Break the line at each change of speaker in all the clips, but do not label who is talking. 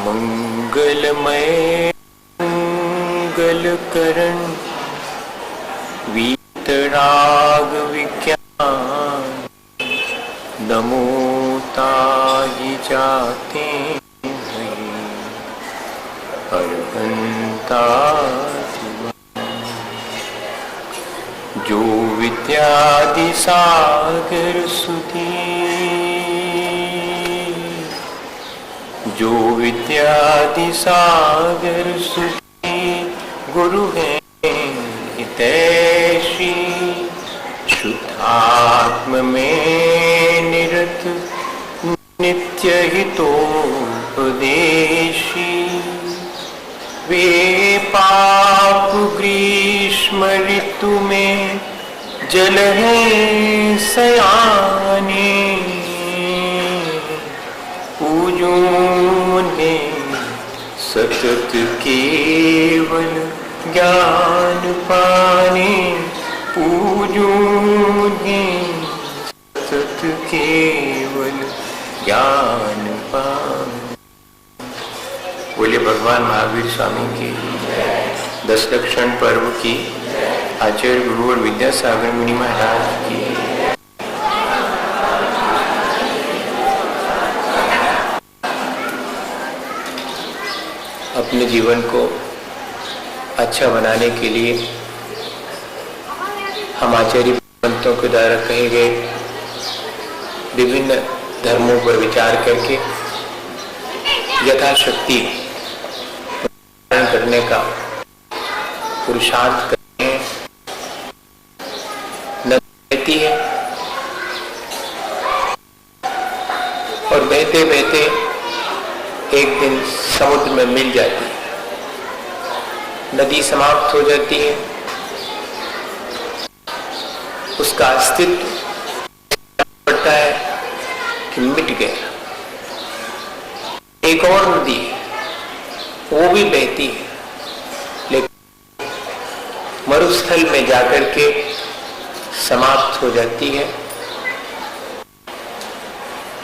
मंगलमय मंगलकरण वीतराग विज्ञान नमो ताहि जाते हैं अरहंता जो विद्यादि सागर सुधी जो विद्यादि सागर सुधी गुरु हैं हितैषी शुद्धात्म में निरत नित्य हितोपदेशी वे पाप ग्रीष्म ऋतु में जल हैं सयाने पूजों ने सतत केवल ज्ञान पाने पूजों ने सतत केवल ज्ञान पाने। बोले भगवान महावीर स्वामी की 10 लक्षण पर्व की आचार्य गुरु और विद्यासागर मुनि महाराज की। अपने जीवन को अच्छा बनाने के लिए हम आचार्य पंतों के द्वारा कहे गए विभिन्न धर्मों पर विचार करके यथाशक्ति करने का पुरुषार्थ करते हैं। नदी बहती है और बहते बहते एक दिन समुद्र में मिल जाती है। नदी समाप्त हो जाती है, उसका अस्तित्व पड़ता है कि मिट गया। एक और नदी वो भी बहती है लेकिन मरुस्थल में जाकर के समाप्त हो जाती है।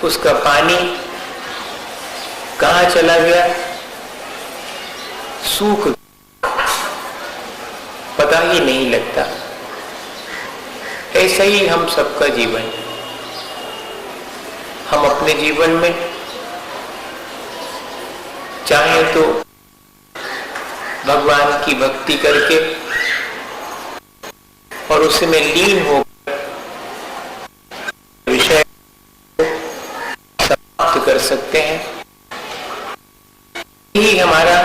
उसका पानी कहाँ चला गया, सूख पता ही नहीं लगता। ऐसा ही हम सबका जीवन, हम अपने जीवन में चाहे तो भगवान की भक्ति करके और उसमें लीन होकर विषय समाप्त कर सकते हैं। ही हमारा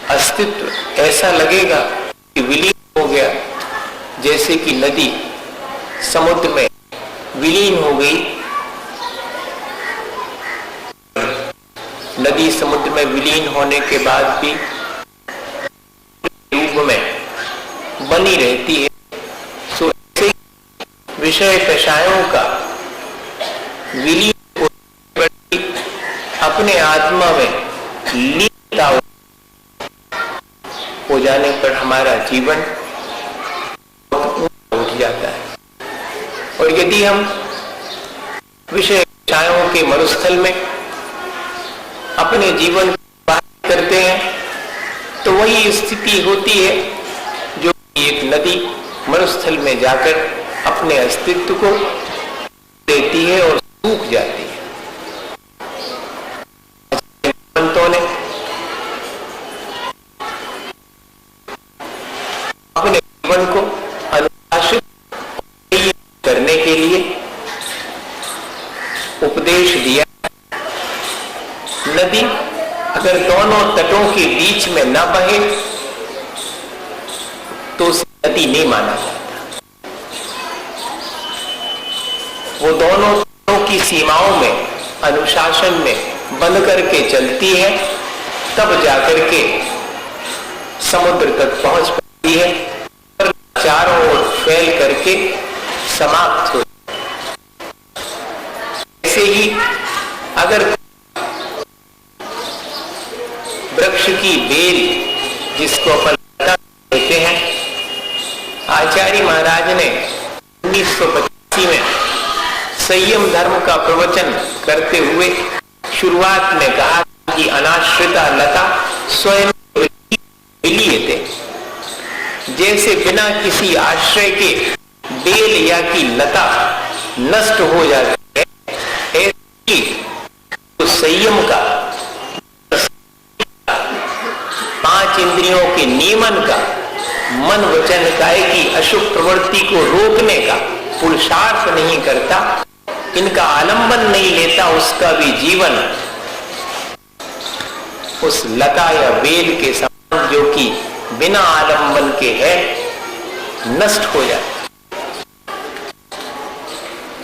अस्तित्व ऐसा लगेगा कि विलीन हो गया, जैसे कि नदी समुद्र में विलीन हो गई। नदी समुद्र में विलीन होने के बाद भी रूप में बनी रहती है। सो ऐसे विषय कषायों का विलीन अपने आत्मा में लीनता हो जाने पर हमारा जीवन उठ जाता है। और यदि हम विषय कषायों के मरुस्थल में अपने जीवन बात करते हैं तो वही स्थिति होती है जो एक नदी मरुस्थल में जाकर अपने अस्तित्व को देती है और सूख जाती है। संतों ने अपने जीवन को अनुशासित करने के लिए उपदेश दिया। नदी अगर दोनों तटों के बीच में न बहे तो उसे नदी नहीं माना जाता। वो दोनों तटों की सीमाओं में अनुशासन में बंध करके चलती है, तब जाकर के समुद्र तक पहुंच पाती है और चारों ओर फैल करके समाप्त हो। ऐसे ही अगर वृक्ष की बेल जिसको अपन कहते हैं, आचार्य महाराज ने 1985 में संयम धर्म का प्रवचन करते हुए शुरुआत में कहा कि अनाश्रिता लता स्वयं विलीयते, जैसे बिना किसी आश्रय के बेल या की लता नष्ट हो जाती है, ऐसे तो संयम का, 5 इंद्रियों के नियमन का, मन वचन काय की अशुभ प्रवृत्ति को रोकने का पुरुषार्थ नहीं करता, इनका आलंबन नहीं लेता, उसका भी जीवन उस लता या बेल के समान जो कि बिना आलंबन के है, नष्ट हो जाता।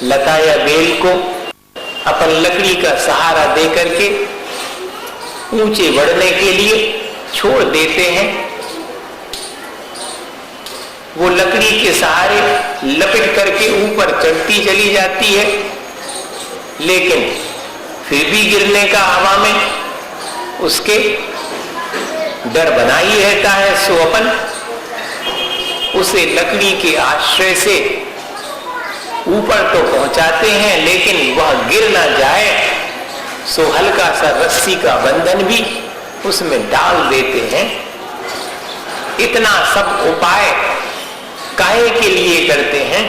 लता या बेल को अपन लकड़ी का सहारा देकर के ऊंचे बढ़ने के लिए छोड़ देते हैं। वो लकड़ी के सहारे लपेट करके ऊपर चढ़ती चली जाती है, लेकिन फिर भी गिरने का हवा में उसके डर बना ही रहता है। सो अपन उसे लकड़ी के आश्रय से ऊपर तो पहुंचाते हैं, लेकिन वह गिर ना जाए, सो हल्का सा रस्सी का बंधन भी उसमें डाल देते हैं। इतना सब उपाय काहे के लिए करते हैं?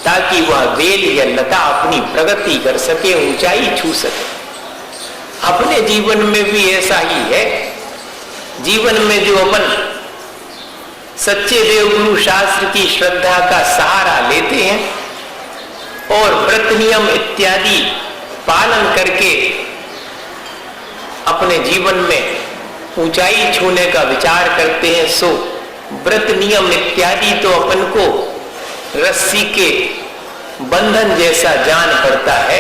ताकि वह बेल या लता अपनी प्रगति कर सके, ऊंचाई छू सके। अपने जीवन में भी ऐसा ही है। जीवन में जो अपन सच्चे देवगुरु शास्त्र की श्रद्धा का सहारा लेते हैं और व्रत नियम इत्यादि पालन करके अपने जीवन में ऊंचाई छूने का विचार करते हैं, सो व्रत नियम इत्यादि तो अपन को रस्सी के बंधन जैसा जान पड़ता है।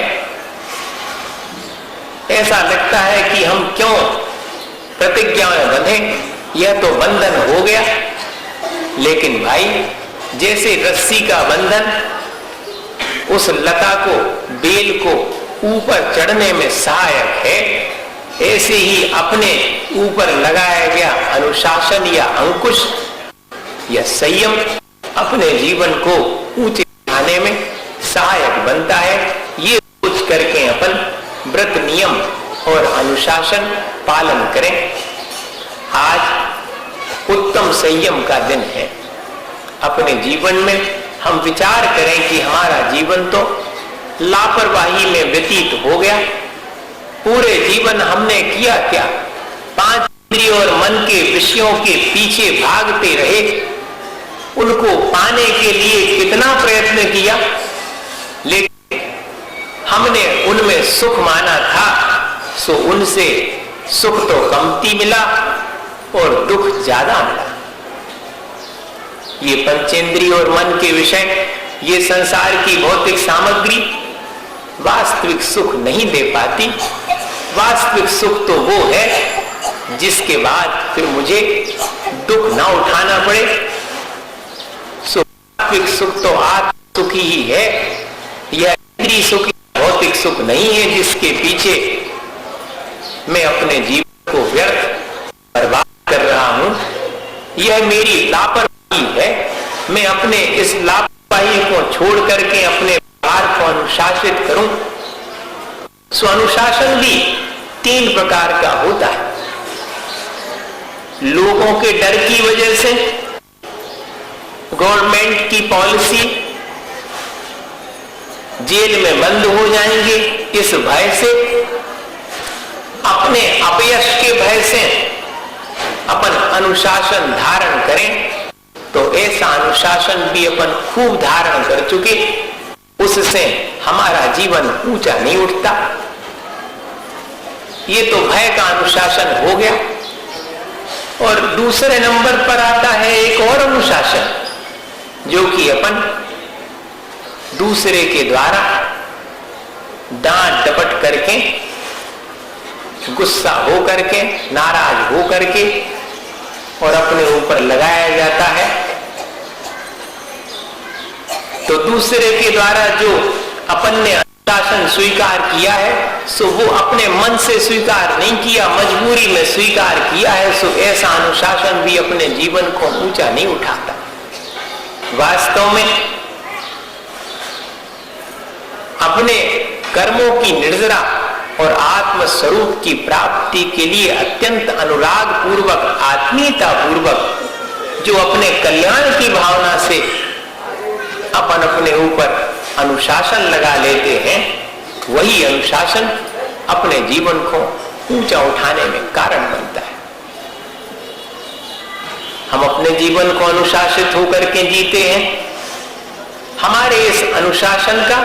ऐसा लगता है कि हम क्यों प्रतिज्ञा में बंधे, यह तो बंधन हो गया। लेकिन भाई, जैसे रस्सी का बंधन उस लता को, बेल को ऊपर चढ़ने में सहायक है, ऐसे ही अपने ऊपर लगाया गया अनुशासन या अंकुश या संयम अपने जीवन को ऊंचे उठाने में सहायक बनता है। ये सोच करके अपन व्रत नियम और अनुशासन पालन करें। आज उत्तम संयम का दिन है। अपने जीवन में हम विचार करें कि हमारा जीवन तो लापरवाही में व्यतीत हो गया। पूरे जीवन हमने किया क्या? 5 इंद्रियों और मन के विषयों के पीछे भागते रहे, उनको पाने के लिए कितना प्रयत्न किया, लेकिन हमने उनमें सुख माना था, सो उनसे सुख तो कमती मिला और दुख ज्यादा मिला। ये पंचेंद्रिय और मन के विषय, ये संसार की भौतिक सामग्री वास्तविक सुख नहीं दे पाती। वास्तविक सुख तो वो है जिसके बाद फिर मुझे दुख ना उठाना पड़े। वास्तविक सुख तो आत्म सुख ही है। यह इंद्रिय सुख, भौतिक सुख नहीं है जिसके पीछे मैं अपने जीवन को व्यर्थ बर्बाद कर रहा हूं। यह मेरी लापरवाही है। मैं अपने इस लापरवाही को छोड़ करके अपने व्यवहार को अनुशासित करूं। सो अनुशासन भी 3 प्रकार का होता है। लोगों के डर की वजह से, गवर्नमेंट की पॉलिसी, जेल में बंद हो जाएंगे इस भय से, अपने अपयश के भय से अपन अनुशासन धारण करें, तो ऐसा अनुशासन भी अपन खूब धारण कर चुके, उससे हमारा जीवन ऊंचा नहीं उठता। ये तो भय का अनुशासन हो गया। और दूसरे नंबर पर आता है एक और अनुशासन, जो कि अपन दूसरे के द्वारा डांट डपट करके, गुस्सा हो करके, नाराज हो करके और अपने ऊपर लगाया जाता है। तो दूसरे के द्वारा जो अपन ने अनुशासन स्वीकार किया है, सो वो अपने मन से स्वीकार नहीं किया, मजबूरी में स्वीकार किया है। सो ऐसा अनुशासन भी अपने जीवन को ऊंचा नहीं उठाता। वास्तव में कर्मों की निर्जरा और आत्म स्वरूप की प्राप्ति के लिए अत्यंत अनुराग पूर्वक, आत्मीयता पूर्वक जो अपने कल्याण की भावना से अपन अपने ऊपर अनुशासन लगा लेते हैं, वही अनुशासन अपने जीवन को ऊंचा उठाने में कारण बनता है। हम अपने जीवन को अनुशासित होकर के जीते हैं। हमारे इस अनुशासन का,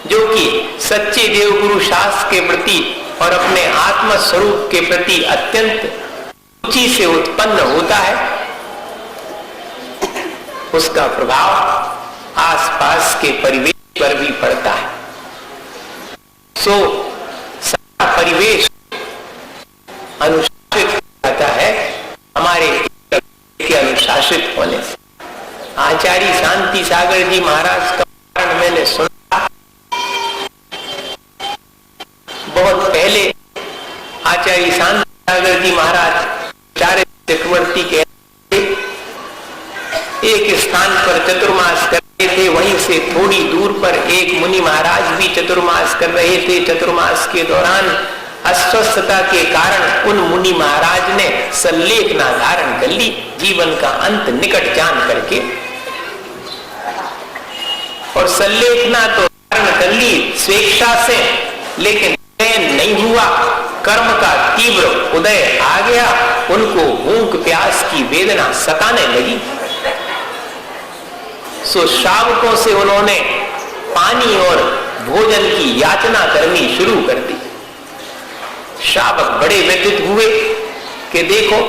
जो कि सच्चे देवगुरु शास्त्र के प्रति और अपने आत्म स्वरूप के प्रति अत्यंत रुचि से उत्पन्न होता है, उसका प्रभाव आसपास के परिवेश पर भी पड़ता है। सो सारा परिवेश अनुशासित हो जाता है हमारे के अनुशासित होने से। आचार्य शांति सागर जी महाराज का उदाहरण मैंने सुना। बहुत पहले आचार्य शांति सागर जी महाराज आचार्य चक्रवर्ती के एक स्थान पर चतुर्मास कर रहे थे। वहीं से थोड़ी दूर पर एक मुनि महाराज भी चतुर्मास कर रहे थे। चतुर्मास के दौरान अस्वस्थता के कारण उन मुनि महाराज ने सल्लेखना धारण कर ली, जीवन का अंत निकट जान करके। और सल्लेखना तो धारण कर ली स्वेच्छा से, लेकिन नहीं हुआ। कर्म का तीव्र उदय आ गया। उनको भूख प्यास की वेदना सताने लगी। सो श्रावकों से उन्होंने पानी और भोजन की याचना करनी शुरू कर दी। श्रावक बड़े व्यथित हुए कि देखो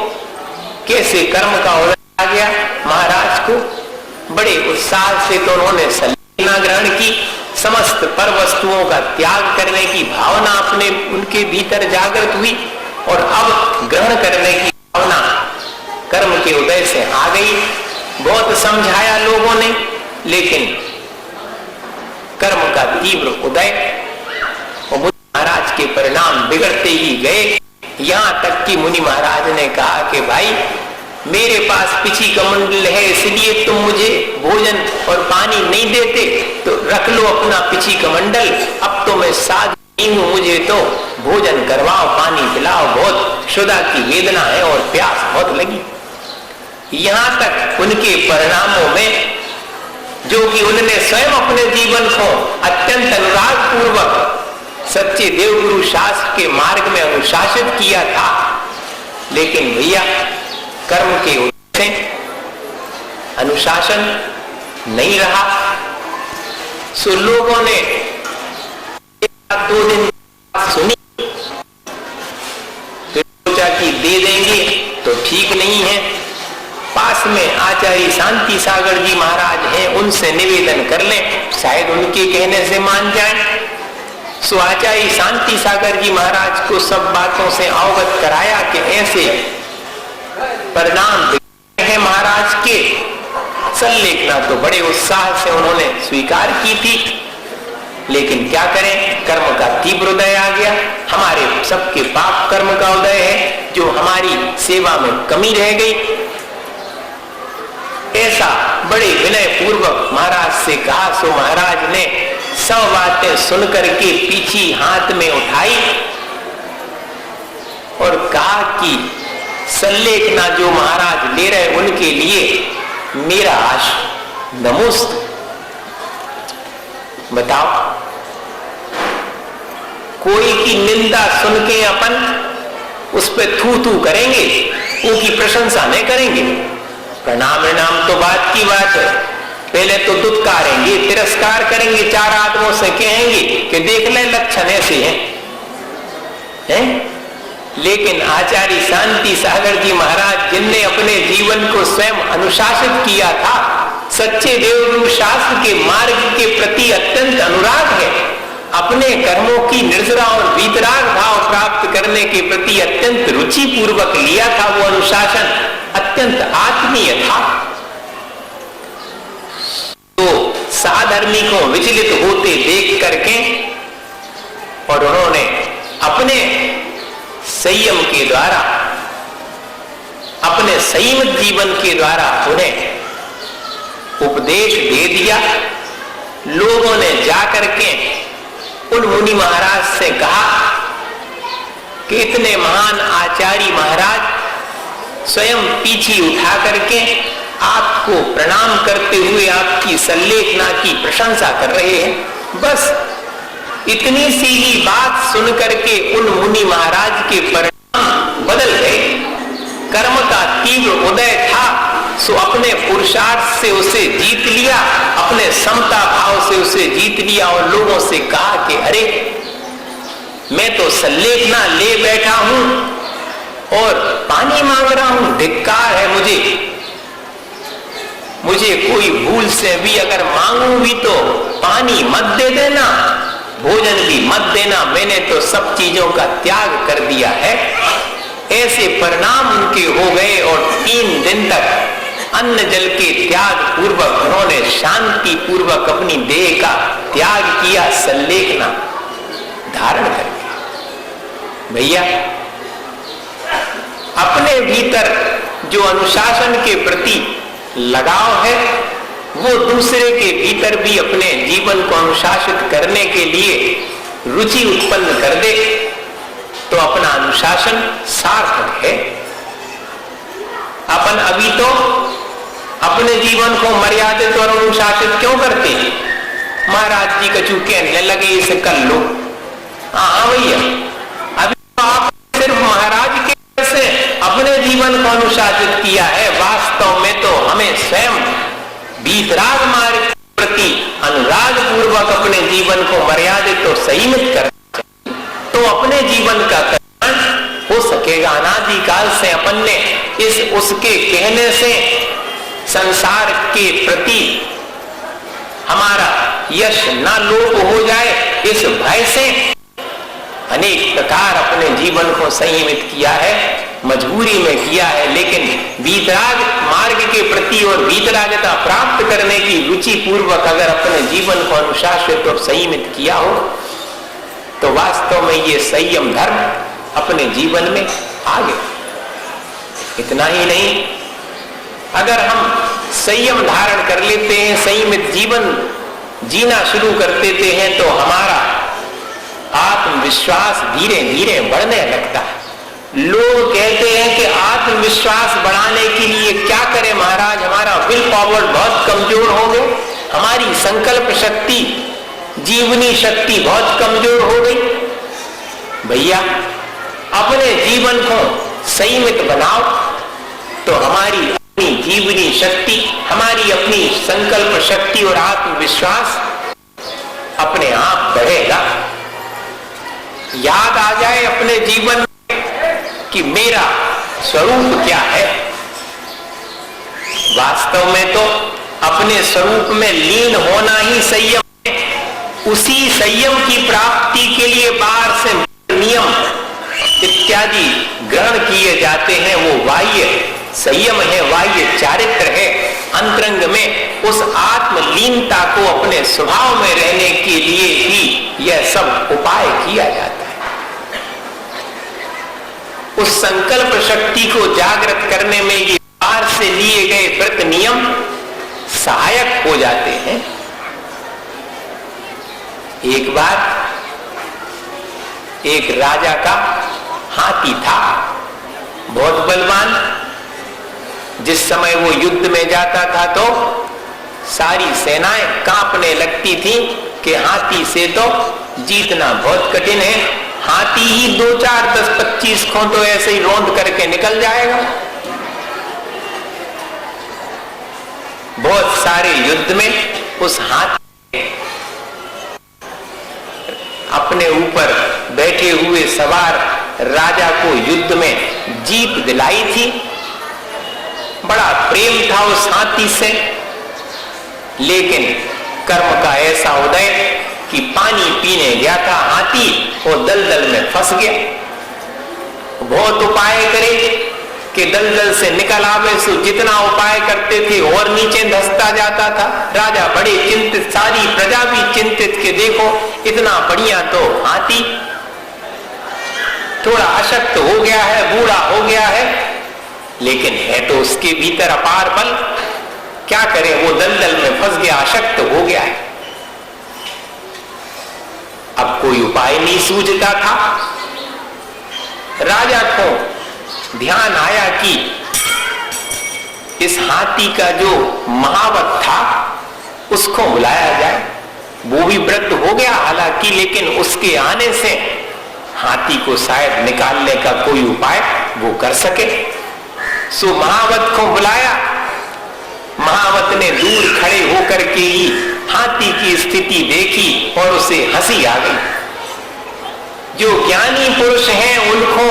कैसे कर्म का उदय आ गया महाराज को। बड़े उत्साह से तो उन्होंने सल्लेखना ग्रहण की। समस्त पर वस्तुओं का त्याग करने की भावना अपने उनके भीतर जागृत हुई और अब ग्रहण करने की भावना कर्म के उदय से आ गई। बहुत समझाया लोगों ने, लेकिन कर्म का तीव्र उदय और मुनि महाराज के परिणाम बिगड़ते ही गए। यहां तक कि मुनि महाराज ने कहा कि भाई मेरे पास पिछी कमंडल है, इसलिए तुम मुझे भोजन और पानी नहीं देते, तो रख लो अपना पिछी कमंडल। अब तो मैं साध नहीं हूं, मुझे तो भोजन करवाओ, पानी पिलाओ। बहुत क्षुधा की वेदना है और प्यास बहुत लगी। यहां तक उनके परिणामों में, जो कि उन्होंने स्वयं अपने जीवन को अत्यंत अनुराग पूर्वक सच्चे देवगुरु शास्त्र के मार्ग में अनुशासित किया था, लेकिन भैया कर्म के उदय से अनुशासन नहीं रहा। सो लोगों ने 1-2 दिन सुनी, फिर सोचा कि दे देंगे तो ठीक नहीं है। पास में आचार्य शांति सागर जी महाराज हैं, उनसे निवेदन कर लें, शायद उनके कहने से मान जाए। सो आचार्य शांति सागर जी महाराज को सब बातों से अवगत कराया कि ऐसे परिणाम है महाराज के। सल्लेखना तो बड़े उत्साह से उन्होंने स्वीकार की थी, लेकिन क्या करें, कर्म का तीव्र उदय आ गया। हमारे सबके पाप कर्म का उदय है, जो हमारी सेवा में कमी रह गई। ऐसा बड़े विनय पूर्वक महाराज से कहा। सो महाराज ने सब बातें सुनकर के पीछी हाथ में उठाई और कहा कि सल्लेखना जो महाराज ले रहे उनके लिए मेरा आश नमोस्तु। बताओ, कोई की निंदा सुन के अपन उस पर थू थू करेंगे, उनकी प्रशंसा नहीं करेंगे। प्रणाम प्रणाम तो बात की बात है, पहले तो दुत्कारेंगे, तिरस्कार करेंगे, 4 आदमों से कहेंगे कि देख ले लक्षण ऐसे हैं। लेकिन आचार्य शांति सागर जी महाराज, जिनने अपने जीवन को स्वयं अनुशासित किया था, सच्चे देवगुरु शास्त्र के मार्ग के प्रति अत्यंत अनुराग है, अपने कर्मों की निर्जरा और वीतराग भाव प्राप्त करने के प्रति अत्यंत रुचि पूर्वक लिया था। वो अनुशासन अत्यंत आत्मीय था। तो साधर्मी को विचलित होते देख करके और उन्होंने अपने संयम के द्वारा, अपने संयमित जीवन के द्वारा उन्हें उपदेश दे दिया। लोगों ने जाकर के उन मुनि महाराज से कहा कि इतने महान आचार्य महाराज स्वयं पीछे उठा करके आपको प्रणाम करते हुए आपकी सल्लेखना की प्रशंसा कर रहे हैं। बस इतनी सी ही बात सुन करके उन मुनि महाराज के परिणाम बदल गए। कर्म का तीव्र उदय था, सो अपने पुरुषार्थ से उसे जीत लिया, अपने समता भाव से उसे जीत लिया और लोगों से कहा कि अरे मैं तो सल्लेखना ले बैठा हूं और पानी मांग रहा हूं, धिक्कार है मुझे कोई भूल से भी अगर मांगू भी तो पानी मत दे देना, भोजन भी मत देना, मैंने तो सब चीजों का त्याग कर दिया है। ऐसे परिणाम उनके हो गए और 3 दिन तक अन्न जल के त्याग पूर्वक उन्होंने शांति पूर्वक अपनी देह का त्याग किया, सल्लेखना धारण करके। भैया, अपने भीतर जो अनुशासन के प्रति लगाव है वो दूसरे के भीतर भी अपने जीवन को अनुशासित करने के लिए रुचि उत्पन्न कर दे तो अपना अनुशासन सार्थक है। अपन अभी तो अपने जीवन को मर्यादित और अनुशासित क्यों करते हैं? महाराज जी कछु कहने लगे इसे कर लो। हाँ भैया, अभी तो आप सिर्फ महाराज के से अपने जीवन को अनुशासित किया है, वास्तव में तो हमें स्वयं वीतराग मार्ग के प्रति अनुराग पूर्वक अपने जीवन को मर्यादित और संयमित करना चाहिए, तो अपने जीवन का कल्याण हो सकेगा। अनादिकाल से अपन ने इस उसके कहने से संसार के प्रति हमारा यश न लोप हो जाए, इस भय से अनेक प्रकार अपने जीवन को संयमित किया है, मजबूरी में किया है। लेकिन वीतराग मार्ग के प्रति और वीतरागता प्राप्त करने की रुचि पूर्वक अगर अपने जीवन को अनुशासित और संयमित किया हो तो वास्तव में ये संयम धर्म अपने जीवन में आ गया। इतना ही नहीं, अगर हम संयम धारण कर लेते हैं, संयमित जीवन जीना शुरू कर देते हैं तो हमारा आत्मविश्वास धीरे धीरे बढ़ने लगता है। लोग कहते हैं कि आत्मविश्वास बढ़ाने के लिए क्या करें महाराज, हमारा विल पावर बहुत कमजोर हो गए, हमारी संकल्प शक्ति, जीवनी शक्ति बहुत कमजोर हो गई। भैया, अपने जीवन को संयमित बनाओ तो हमारी अपनी जीवनी शक्ति, हमारी अपनी संकल्प शक्ति और आत्मविश्वास अपने आप बढ़ेगा। याद आ जाए अपने जीवन कि मेरा स्वरूप क्या है। वास्तव में तो अपने स्वरूप में लीन होना ही संयम है। उसी संयम की प्राप्ति के लिए बाहर से नियम इत्यादि ग्रहण किए जाते हैं, वो बाह्य संयम है, बाह्य चारित्र है। अंतरंग में उस आत्मलीनता को अपने स्वभाव में रहने के लिए ही यह सब उपाय किया जाता है। उस संकल्प शक्ति को जागृत करने में ये बाहर से लिए गए व्रत नियम सहायक हो जाते हैं। एक बार एक राजा का हाथी था, बहुत बलवान। जिस समय वो युद्ध में जाता था तो सारी सेनाएं कांपने लगती थी कि हाथी से तो जीतना बहुत कठिन है, हाथी ही 2, 4, 10, 25 को तो ऐसे ही रौंद करके निकल जाएगा। बहुत सारे युद्ध में उस हाथी अपने ऊपर बैठे हुए सवार राजा को युद्ध में जीत दिलाई थी। बड़ा प्रेम था उस हाथी से, लेकिन कर्म का ऐसा उदय कि पानी पीने गया था हाथी और दलदल में फंस गया। बहुत उपाय करे कि दलदल से निकल आवे, सो जितना उपाय करते थे और नीचे धंसता जाता था। राजा बड़े चिंतित, सारी प्रजा भी चिंतित कि देखो इतना बढ़िया तो हाथी थोड़ा अशक्त हो गया है, बूढ़ा हो गया है, लेकिन है तो उसके भीतर अपार बल, क्या करे, वो दलदल में फंस गया, अशक्त हो गया है। अब उपाय नहीं सूझता था। राजा को ध्यान आया कि इस हाथी का जो महावत था उसको बुलाया जाए। वो भी वृद्ध हो गया हालांकि, लेकिन उसके आने से हाथी को शायद निकालने का कोई उपाय वो कर सके। सो महावत को बुलाया। महावत ने दूर खड़े होकर के ही हाथी की स्थिति देखी और उसे हंसी आ गई। जो ज्ञानी पुरुष हैं उनको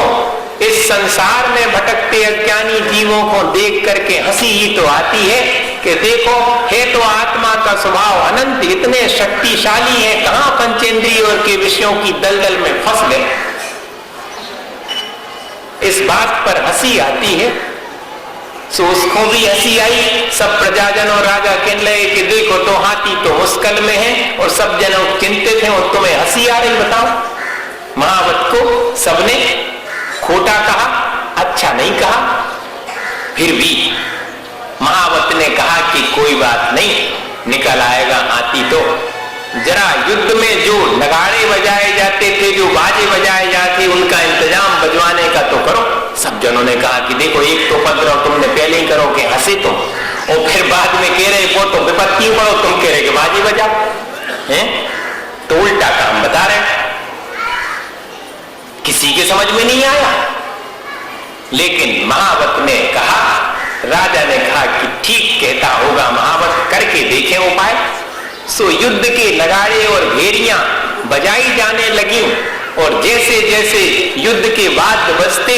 इस संसार में भटकते अज्ञानी जीवों को देख करके हंसी ही तो आती है कि देखो, है तो आत्मा का स्वभाव अनंत, इतने शक्तिशाली है, कहां पंचेंद्रियों के विषयों की दलदल में फंस गए। इस बात पर हंसी आती है। सो उसको भी हंसी आई। सब प्रजाजन और राजा कहने लगे कि देखो तो हाथी तो मुश्किल में है और सब जन चिंतित हैं और तुम्हें हंसी आ रही, बताओ। महावत को सबने खोटा कहा, अच्छा नहीं कहा। फिर भी महावत ने कहा कि कोई बात नहीं, निकल आएगा हाथी तो। जरा युद्ध में जो नगाड़े बजाए जाते थे, जो बाजे बजाए जाते, उनका इंतजाम बजवाने का तो करो। सब जनों ने कहा कि देखो, एक तो उपद्रव तुमने पहले ही करो कि हंसे तुम, और फिर बाद में कह रहे वो तो विपत्ति पड़ो, तुम कह रहे कि बाजी बजाओ, हैं? तो उल्टा काम बता रहे। किसी के समझ में नहीं आया। लेकिन महावत ने कहा, राजा ने कहा कि ठीक कहता होगा महावत, करके देखें उपाय। सो युद्ध के नगाड़े और भेरियां बजाई जाने लगी और जैसे जैसे युद्ध के वाद्य बजते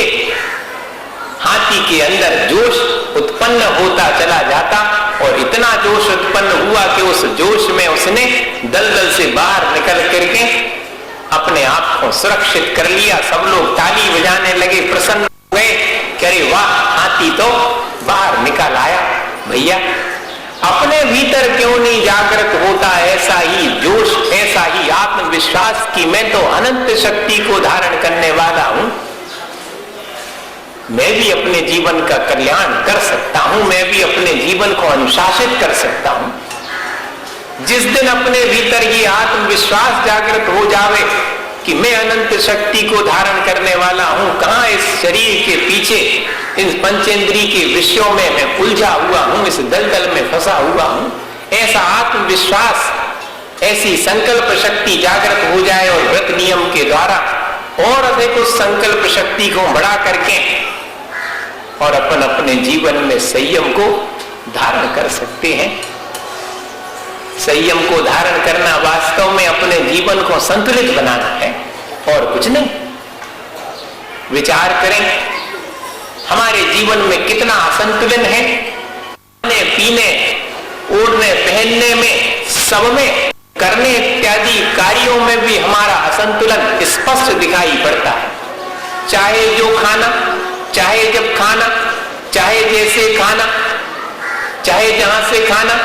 हाथी के अंदर जोश उत्पन्न होता चला जाता और इतना जोश उत्पन्न हुआ कि उस जोश में उसने दलदल से बाहर निकल करके अपने आप को सुरक्षित कर लिया। सब लोग ताली बजाने लगे, प्रसन्न हो गए कि अरे वाह, हाथी तो बाहर निकल आया। भैया, अपने भीतर क्यों नहीं जागृत होता ऐसा ही जोश, ऐसा ही आत्मविश्वास कि मैं तो अनंत शक्ति को धारण करने वाला हूं, मैं भी अपने जीवन का कल्याण कर सकता हूं, मैं भी अपने जीवन को अनुशासित कर सकता हूं। जिस दिन अपने भीतर ये आत्मविश्वास जागृत हो जावे कि मैं अनंत शक्ति को धारण करने वाला हूं, कहां इस शरीर के पीछे इन पंचेंद्रिय के विषयों में मैं उलझा हुआ हूं, इस दलदल में फंसा हुआ हूं, ऐसा आत्मविश्वास, ऐसी संकल्प शक्ति जागृत हो जाए और व्रत नियम के द्वारा और अधिक उस संकल्प शक्ति को बढ़ा करके और अपन अपने जीवन में संयम को धारण कर सकते हैं। संयम को धारण करना वास्तव में अपने जीवन को संतुलित बनाना है और कुछ नहीं। विचार करें, हमारे जीवन में कितना असंतुलन है। खाने पीने, ओढ़ने पहनने में, सब में, करने इत्यादि कार्यों में भी हमारा असंतुलन स्पष्ट दिखाई पड़ता है। चाहे जो खाना, चाहे जब खाना, चाहे जैसे खाना, चाहे जहां से खाना,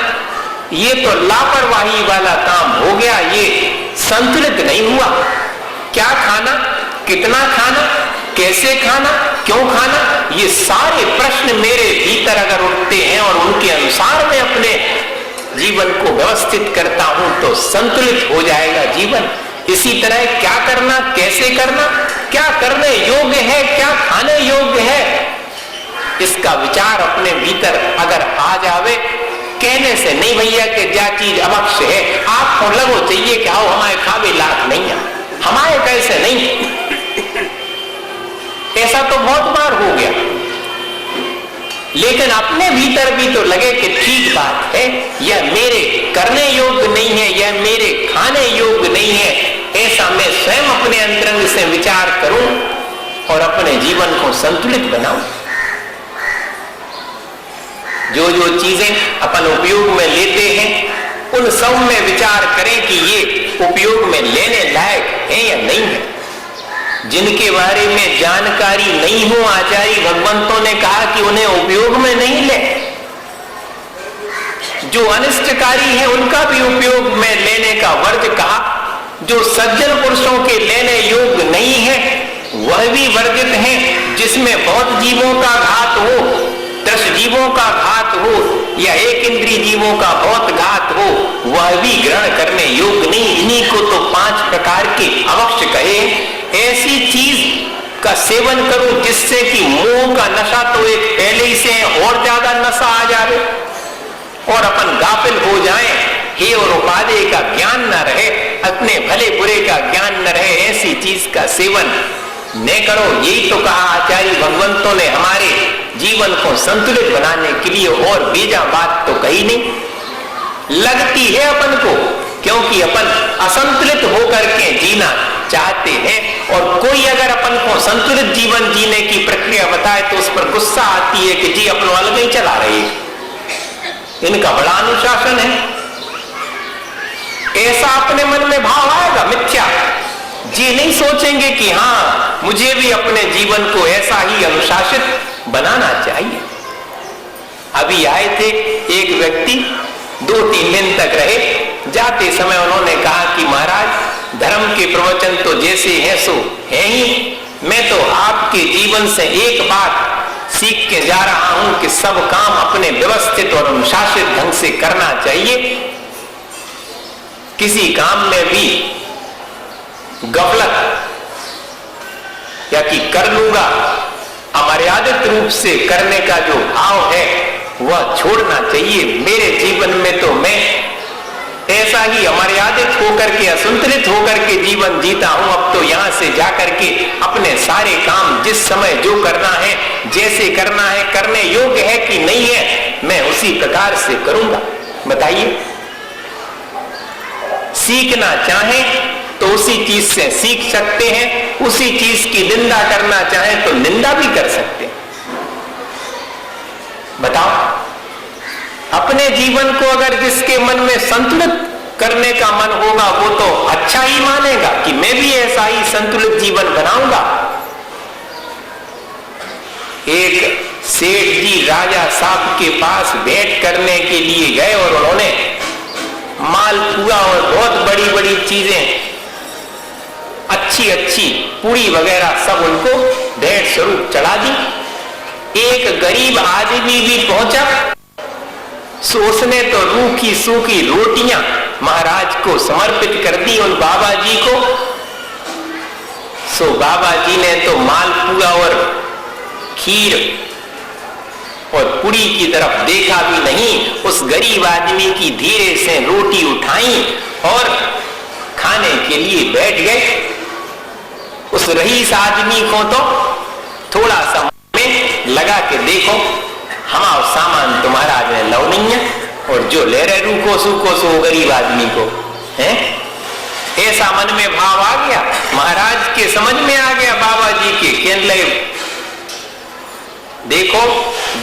ये तो लापरवाही वाला काम हो गया, ये संतुलित नहीं हुआ। क्या खाना, कितना खाना, कैसे खाना, क्यों खाना, ये सारे प्रश्न मेरे भीतर अगर उठते हैं और उनके अनुसार मैं अपने जीवन को व्यवस्थित करता हूं तो संतुलित हो जाएगा जीवन। इसी तरह क्या करना, कैसे करना, क्या करने योग्य है, क्या खाने योग्य है, इसका विचार अपने भीतर अगर आ जावे, कहने से नहीं भैया कि क्या चीज अवक्ष है, आपको लगो चाहिए कि आओ हमारे खावे लाख नहीं है, हमारे कैसे नहीं। ऐसा तो बहुत बार हो गया। लेकिन अपने भीतर भी तो लगे कि ठीक बात है, यह मेरे करने योग्य नहीं है, यह मेरे खाने योग्य नहीं है, ऐसा मैं स्वयं अपने अंतरंग से विचार करूं और अपने जीवन को संतुलित बनाऊं। जो जो चीजें अपन उपयोग में लेते हैं उन सब में विचार करें कि ये उपयोग में लेने लायक है या नहीं है। जिनके बारे में जानकारी नहीं हो, आचार्य भगवंतों ने कहा कि उन्हें उपयोग में नहीं ले। जो अनिष्टकारी है उनका भी उपयोग में लेने का वर्ज कहा। जो सज्जन पुरुषों के लेने योग्य नहीं है वह भी वर्जित है। जिसमें बहुत जीवों का घात हो, 10 जीवों का घात हो या 1 इंद्रिय जीवों का बहुत घात हो, वह भी ग्रहण करने योग्य नहीं। इन्हीं को तो 5 प्रकार करके अवश्य कहे ऐसी चीज का सेवन करूं जिससे कि मोह का नशा तो एक पहले ही से है और ज्यादा नशा आ जाए और अपन गाफिल हो जाएं, हे और उपादेय का ज्ञान न रहे, अपने भले बुरे का ज्ञान न रहे, ऐसी चीज का सेवन न करो। यही तो कहा आचार्य भगवंतों ने हमारे जीवन को संतुलित बनाने के लिए, और बेजा बात तो कही नहीं। लगती है अपन को, क्योंकि अपन असंतुलित होकर के जीना चाहते हैं, और कोई अगर अपन को संतुलित जीवन जीने की प्रक्रिया बताए तो उस पर गुस्सा आती है कि जी अपन अलग ही चला रहे, इनका बड़ा अनुशासन है। ऐसा अपने मन में भाव आएगा मिथ्या, जी नहीं सोचेंगे कि हाँ मुझे भी अपने जीवन को ऐसा ही अनुशासित बनाना चाहिए। अभी आए थे एक व्यक्ति, 2-3 दिन तक रहे, जाते समय उन्होंने कहा कि महाराज धर्म के प्रवचन तो जैसे हैं सो है ही, मैं तो आपके जीवन से एक बात सीख के जा रहा हूं कि सब काम अपने व्यवस्थित और अनुशासित ढंग से करना चाहिए। किसी काम में भी गफलत या कि कर लूंगा, अमर्यादित रूप से करने का जो भाव है वह छोड़ना चाहिए। मेरे जीवन में तो मैं ऐसा ही अमर्यादित होकर के, असंतुलित होकर के जीवन जीता हूं। अब तो यहां से जाकर के अपने सारे काम जिस समय जो करना है, जैसे करना है, करने योग्य है कि नहीं है, मैं उसी प्रकार से करूंगा। बताइए, सीखना चाहें तो उसी चीज से सीख सकते हैं, उसी चीज की निंदा करना चाहें तो निंदा भी कर सकते हैं। बताओ, अपने जीवन को अगर जिसके मन में संतुलित करने का मन होगा वो तो अच्छा ही मानेगा कि मैं भी ऐसा ही संतुलित जीवन बनाऊंगा। एक सेठ जी राजा साहब के पास भेंट करने के लिए गए और उन्होंने मालपुआ और बहुत बड़ी बड़ी चीजें, अच्छी अच्छी पूरी वगैरह सब उनको भेंट स्वरूप चढ़ा दी। एक गरीब आदमी भी पहुंचा, सो उसने तो रूखी सूखी रोटियां महाराज को समर्पित कर दी उन बाबा जी को। सो बाबा जी ने तो मालपुआ और खीर और पूरी की तरफ देखा भी नहीं, उस गरीब आदमी की धीरे से रोटी उठाई और खाने के लिए बैठ गए। उस रईस आदमी को तो थोड़ा सा में लगा के देखो, हमारा सामान तुम्हारा आज लव नहीं है, और जो ले रहे रूको सूको सो गरीब आदमी को है। ऐसा मन में भाव आ गया, महाराज के समझ में आ गया बाबा जी के, कहने लगे देखो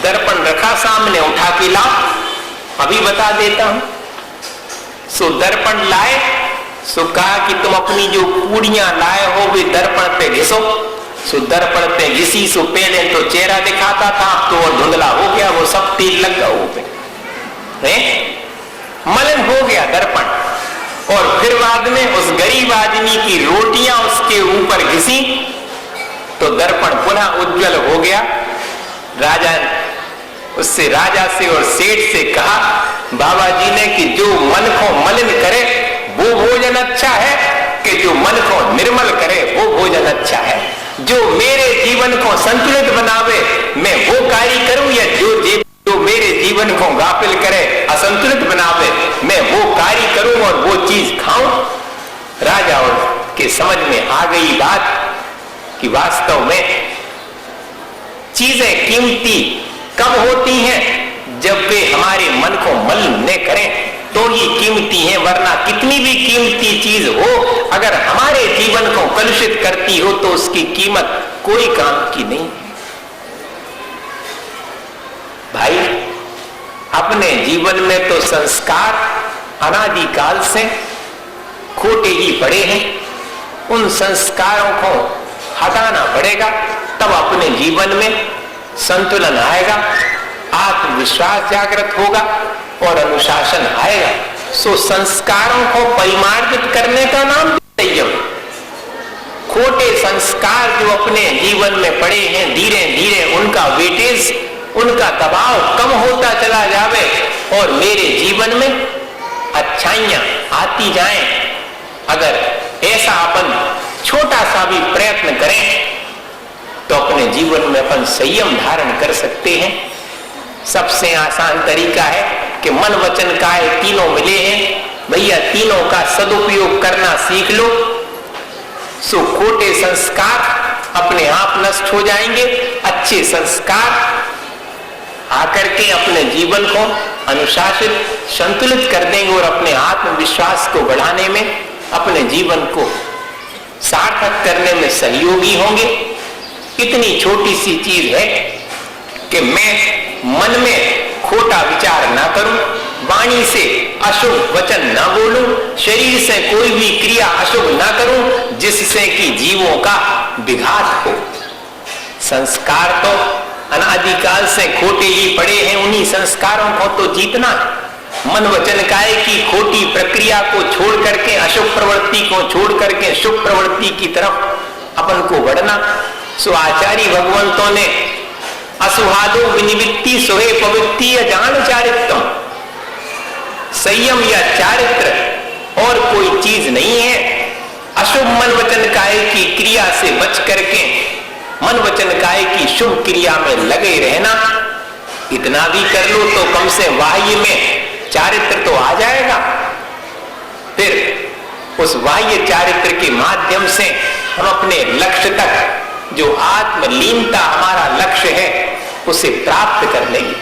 दर्पण रखा सामने, उठा के लाओ, अभी बता देता हूं। सो दर्पण लाए, सो कहा कि तुम अपनी जो पूड़ियां लाए हो वे दर्पण पे घिसो। सो दर्पण पे घिसी, सो पहले तो चेहरा दिखाता था, अब तो और धुंधला हो गया, वो सब तेल लग गया वो पे, मलिन हो गया दर्पण। और फिर बाद में उस गरीब आदमी की रोटियां उसके ऊपर घिसी तो दर्पण पुनः उज्जवल हो गया। राजा उससे, राजा से और सेठ से कहा बाबा जी ने कि जो मन को मलिन करे वो भोजन अच्छा है, कि जो मन को निर्मल करे वो भोजन अच्छा है। जो मेरे जीवन को संतुलित बनावे मैं वो कार्य करूं, या जो मेरे जीवन को गाफिल करे, असंतुलित बनावे, मैं वो कार्य करूं और वो चीज खाऊं। राजा के समझ में आ गई बात कि वास्तव में चीजें कीमती कब होती हैं, जब वे हमारे मन को मलिन न करें तो ये कीमती है, वरना कितनी भी कीमती चीज हो अगर हमारे जीवन को कलुषित करती हो तो उसकी कीमत कोई काम की नहीं। भाई, अपने जीवन में तो संस्कार अनादिकाल से खोटे ही पड़े हैं, उन संस्कारों को हटाना पड़ेगा, तब अपने जीवन में संतुलन आएगा, आत्मविश्वास जागृत होगा और अनुशासन आएगा। सो संस्कारों को परिमार्जित करने का नाम संयम। खोटे संस्कार जो अपने जीवन में पड़े हैं, धीरे धीरे उनका वेटेज, उनका दबाव कम होता चला जावे और मेरे जीवन में अच्छाइयां आती जाएं। अगर ऐसा अपन छोटा सा भी प्रयत्न करें तो अपने जीवन में अपन संयम धारण कर सकते हैं। सबसे आसान तरीका है कि मन वचन काया तीनों मिले हैं, भैया तीनों का सदुपयोग करना सीख लो। सो खोटे संस्कार अपने आप नष्ट हो जाएंगे, अच्छे संस्कार आकर के अपने जीवन को अनुशासित संतुलित कर देंगे और अपने आत्मविश्वास को बढ़ाने में, अपने जीवन को सार्थक करने में सहयोगी होंगे। इतनी छोटी सी चीज है कि मैं मन में खोटा विचार ना करूं, वाणी से अशुभ वचन ना बोलूं, शरीर से कोई भी क्रिया अशुभ ना करूं जिससे कि जीवों का विघात हो। संस्कार तो अनादिकाल से खोटे ही पड़े हैं, उन्हीं संस्कारों को तो जीतना। मन वचन काया की खोटी प्रक्रिया को छोड़ करके, अशुभ प्रवृत्ति को छोड़ करके शुभ प्रवृत्ति की तरफ अपन को बढ़ना। सो आचार्य भगवंतों ने असुहादो विनिवृत्ति सोहे पवित्ति अजान चारित्रम, संयम या चारित्र और कोई चीज नहीं है। अशुभ मन वचन काया की क्रिया से बच करके मन वचन काया की शुभ क्रिया में लगे रहना। इतना भी कर लो तो कम से बाह्य में चारित्र तो आ जाएगा। फिर उस बाह्य चारित्र के माध्यम से हम अपने लक्ष्य तक, जो आत्मलीनता हमारा लक्ष्य है, उसे प्राप्त कर लेंगे।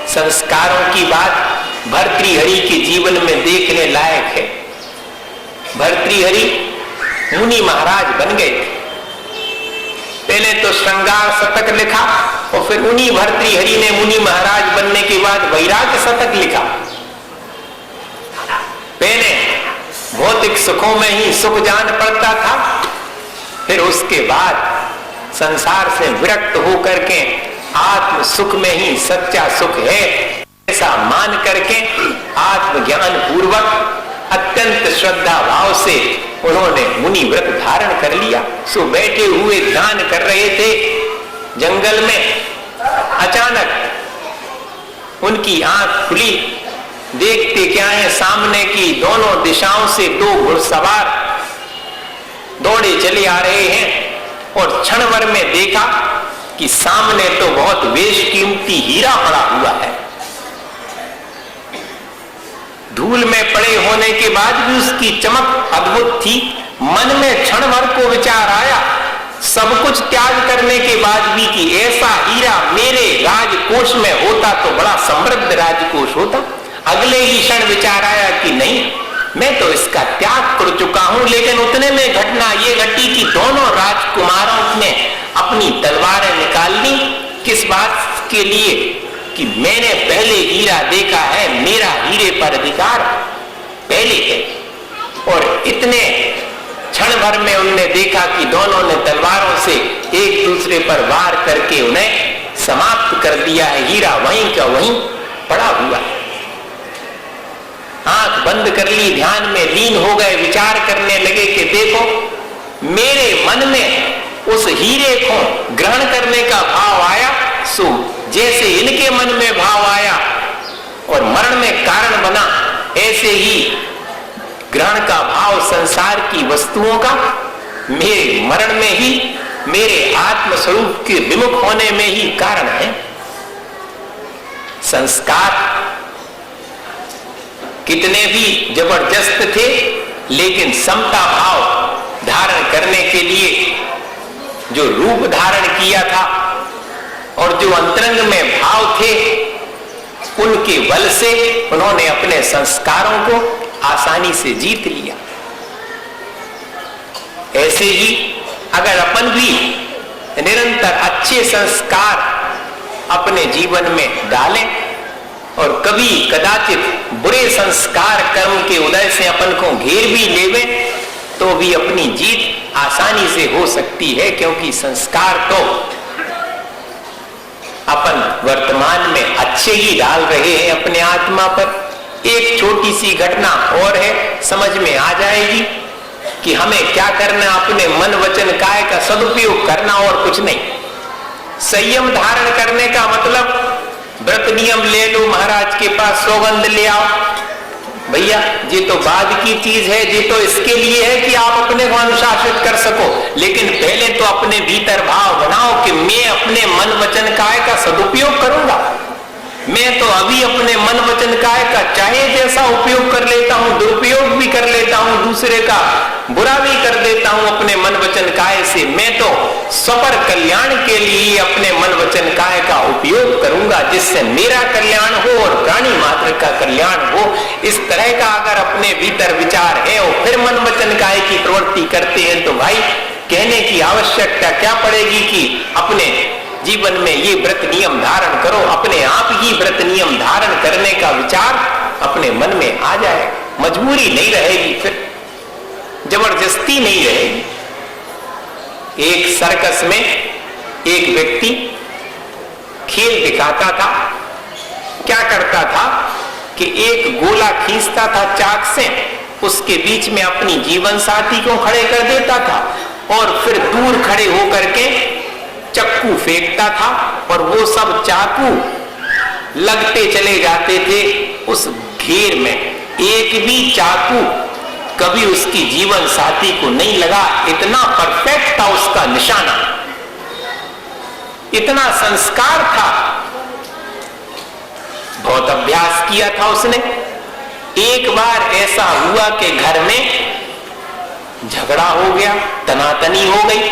संस्कारों की बात भर्तृहरि के जीवन में देखने लायक है। भर्तृहरि मुनि महाराज बन गए थे। पहले तो श्रृंगार शतक लिखा और फिर उन्हीं भर्तृहरि ने मुनि महाराज बनने के बाद वैराग्य शतक लिखा। पहले भौतिक सुखों में ही सुख जान पड़ता था, फिर उसके बाद संसार से विरक्त होकर के आत्म सुख में ही सच्चा सुख है ऐसा मान करके आत्मज्ञान पूर्वक अत्यंत श्रद्धा भाव से उन्होंने मुनि व्रत धारण कर लिया। सो बैठे हुए ध्यान कर रहे थे जंगल में, अचानक उनकी आंख खुली। देखते क्या है, सामने की दोनों दिशाओं से दो घुड़सवार दौड़े चले आ रहे हैं और क्षण भर में देखा कि सामने तो बहुत बेशकीमती हीरा पड़ा हुआ है। धूल में पड़े होने के बाद भी उसकी चमक अद्भुत थी। मन में क्षण भर को विचार आया, सब कुछ त्याग करने के बाद भी कि ऐसा हीरा मेरे राजकोष में होता तो बड़ा समृद्ध राजकोष होता। अगले ही क्षण विचार आया कि नहीं, मैं तो इसका त्याग कर चुका हूं। लेकिन उतने में घटना ये घटी कि दोनों राजकुमारों ने अपनी तलवारें निकाल ली। किस बात के लिए? कि मैंने पहले हीरा देखा है, मेरा हीरे पर अधिकार पहले है। और इतने क्षण भर में उन्होंने देखा कि दोनों ने तलवारों से एक दूसरे पर वार करके उन्हें समाप्त कर दिया है। हीरा वहीं का वहीं पड़ा हुआ है। आंख बंद कर ली, ध्यान में लीन हो गए, विचार करने लगे कि देखो मेरे मन में उस हीरे को ग्रहण करने का भाव आया, सो जैसे इनके मन में भाव आया और मरण में कारण बना, ऐसे ही ग्रहण का भाव संसार की वस्तुओं का मेरे मरण में ही, मेरे आत्म स्वरूप के विमुख होने में ही कारण है। संस्कार कितने भी जबरदस्त थे, लेकिन समता भाव धारण करने के लिए जो रूप धारण किया था और जो अंतरंग में भाव थे, उनके बल से उन्होंने अपने संस्कारों को आसानी से जीत लिया। ऐसे ही अगर अपन भी निरंतर अच्छे संस्कार अपने जीवन में डालें और कभी कदाचित बुरे संस्कार कर्म के उदय से अपन को घेर भी लेवे, तो भी अपनी जीत आसानी से हो सकती है। क्योंकि संस्कार तो अपन वर्तमान में अच्छे ही डाल रहे हैं अपने आत्मा पर। एक छोटी सी घटना और है, समझ में आ जाएगी कि हमें क्या करना, अपने मन वचन काया का सदुपयोग करना और कुछ नहीं। संयम धारण करने का मतलब व्रत नियम ले लो, महाराज के पास सौगंध ले आओ, भैया ये तो बाद की चीज है, ये तो इसके लिए है कि आप अपने को अनुशासित कर सको, लेकिन पहले तो अपने भीतर भाव बनाओ कि मैं अपने मन वचन काय का सदुपयोग करूंगा। मैं तो अभी अपने मन वचन काय का चाहे जैसा उपयोग कर लेता हूं, दुरुपयोग भी कर लेता हूं, दूसरे का बुरा भी कर देता हूं अपने मन वचन काय से। मैं तो सपर कल्याण के लिए अपने मन वचन काय का उपयोग करूंगा, जिससे मेरा कल्याण हो और प्राणी मात्र का कल्याण हो। इस तरह का अगर अपने भीतर विचार है और फिर मन वचन काय की प्रवृत्ति करते हैं तो भाई कहने की आवश्यकता क्या पड़ेगी कि अपने जीवन में ये व्रत नियम धारण करो। अपने आप ही व्रत नियम धारण करने का विचार अपने मन में आ जाए, मजबूरी नहीं रहेगी, फिर जबरदस्ती नहीं रहेगी। एक सर्कस में एक व्यक्ति खेल दिखाता था। क्या करता था कि एक गोला खींचता था चाक से, उसके बीच में अपनी जीवन साथी को खड़े कर देता था और फिर दूर खड़े होकर के चक्कू फेंकता था और वो सब चाकू लगते चले जाते थे उस घेर में। एक भी चाकू कभी उसकी जीवन साथी को नहीं लगा। इतना परफेक्ट था उसका निशाना, इतना संस्कार था, बहुत अभ्यास किया था उसने। एक बार ऐसा हुआ कि घर में झगड़ा हो गया, तनातनी हो गई,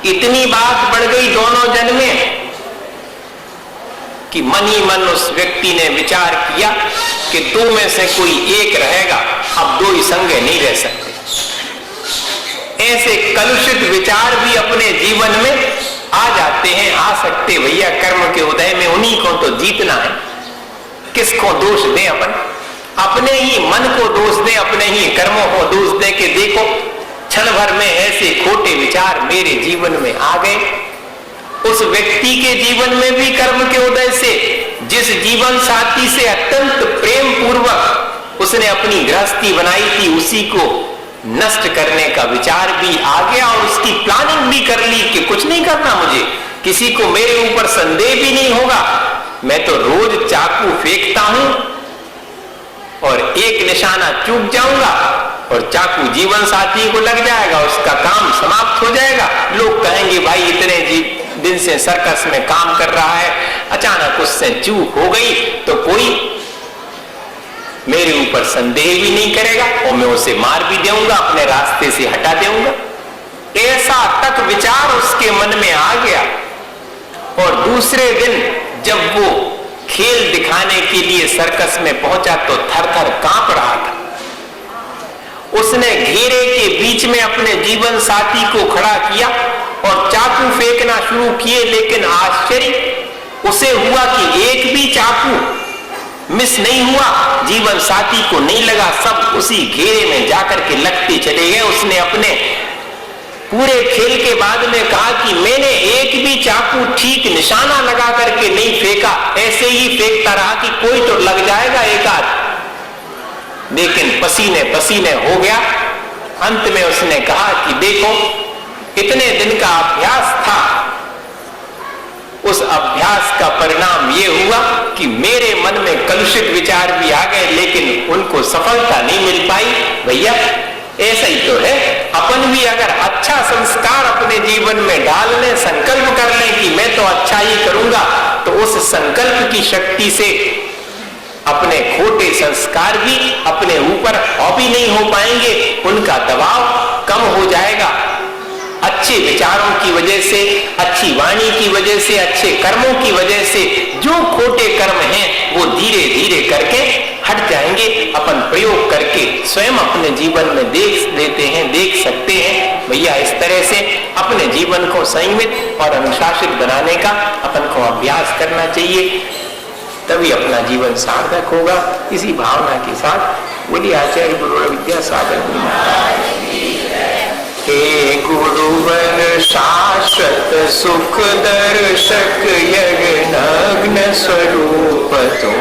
इतनी बात बढ़ गई दोनों जन में कि मन ही मन उस व्यक्ति ने विचार किया कि दो में से कोई एक रहेगा, अब दो ही संगे नहीं रह सकते। ऐसे कलुषित विचार भी अपने जीवन में आ जाते हैं, आ सकते। भैया कर्म के उदय में उन्हीं को तो जीतना है। किसको दोष दें? अपने ही मन को दोष दें, अपने ही कर्मों को दोष दें कि देखो क्षण भर में ऐसे खोटे विचार मेरे जीवन में आ गए। उस व्यक्ति के जीवन में भी कर्म के उदय से जिस जीवन साथी से अत्यंत प्रेम पूर्वक उसने अपनी गृहस्थी बनाई थी, उसी को नष्ट करने का विचार भी आ गया और उसकी प्लानिंग भी कर ली कि कुछ नहीं करना मुझे, किसी को मेरे ऊपर संदेह भी नहीं होगा, मैं तो रोज चाकू फेंकता हूं और एक निशाना चूक जाऊंगा और चाकू जीवन साथी को लग जाएगा, उसका काम समाप्त हो जाएगा। लोग कहेंगे भाई इतने दिन से सर्कस में काम कर रहा है, अचानक उससे चूक हो गई तो कोई मेरे ऊपर संदेह भी नहीं करेगा और मैं उसे मार भी दूंगा, अपने रास्ते से हटा दूंगा। ऐसा तक विचार उसके मन में आ गया। और दूसरे दिन जब वो खेल दिखाने के लिए सर्कस में पहुंचा तो थर थर कांप रहा था। उसने घेरे के बीच में अपने जीवन साथी को खड़ा किया और चाकू फेंकना शुरू किए, लेकिन आश्चर्य उसे हुआ कि एक भी चाकू मिस नहीं हुआ, जीवन साथी को नहीं लगा, सब उसी घेरे में जाकर के लगते चले गए। उसने अपने पूरे खेल के बाद में कहा कि मैंने एक भी चाकू ठीक निशाना लगा करके नहीं फेंका, ऐसे ही फेंकता रहा कि कोई तो लग जाएगा एक आध, लेकिन पसीने पसीने हो गया। अंत में उसने कहा कि देखो इतने दिन का अभ्यास था, उस अभ्यास का परिणाम ये हुआ कि मेरे मन में कलुषित विचार भी आ गए, लेकिन उनको सफलता नहीं मिल पाई। भैया ऐसा ही तो है, अपन भी अगर अच्छा संस्कार अपने जीवन में डाल लें, संकल्प कर लें कि मैं तो अच्छा ही करूंगा, तो उस संकल्प की शक्ति से अपने खोटे संस्कार भी अपने ऊपर हावी नहीं हो पाएंगे, उनका दबाव कम हो जाएगा। अच्छे विचारों की वजह से, अच्छी वाणी की वजह से, अच्छे कर्मों की वजह से जो खोटे कर्म हैं वो धीरे धीरे करके हट जाएंगे। अपन प्रयोग करके स्वयं अपने जीवन में देख लेते हैं, देख सकते हैं। भैया इस तरह से अपने जीवन को संयमित और अनुशासित बनाने का अपन को अभ्यास करना चाहिए, तभी अपना जीवन सार्थक होगा। इसी भावना के साथ बोलिए आचार्य गुरुवर विद्यासागर हे गुरुवर शाश्वत सुख दर्शक यज्ञ नग्न स्वरूप तुम